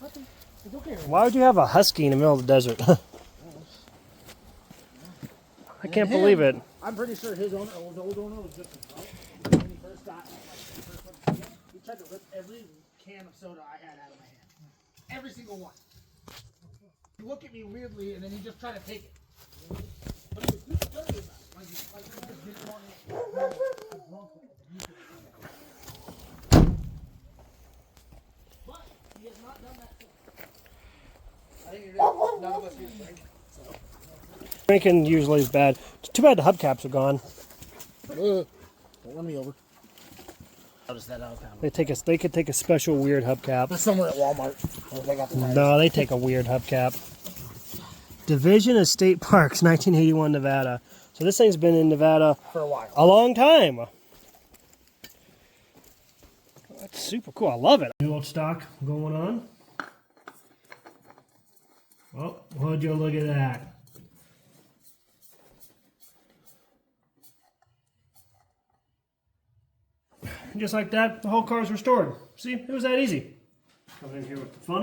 It's okay. Why would you have a husky in the middle of the desert? I can't believe it. I'm pretty sure his owner, the old owner, was just a drunk. When he first got, he tried to rip every can of soda I had out of my hand. Every single one. He looked at me weirdly, and then he just tried to take it. But he was too dirty about it. Like he just didn't want it. But he has not done that since. I think none of us here drink. Drinking usually is bad. It's too bad the hubcaps are gone. Don't run me over. Notice that out They could take a special weird hubcap. There's somewhere at Walmart. They got the tires. No, they take a weird hubcap. Division of State Parks, 1981, Nevada. So this thing's been in Nevada For a while. a long time. That's super cool. I love it. New old stock going on. Oh, would you look at that? Just like that, the whole car's restored. See, it was that easy. Come in here with the funnel.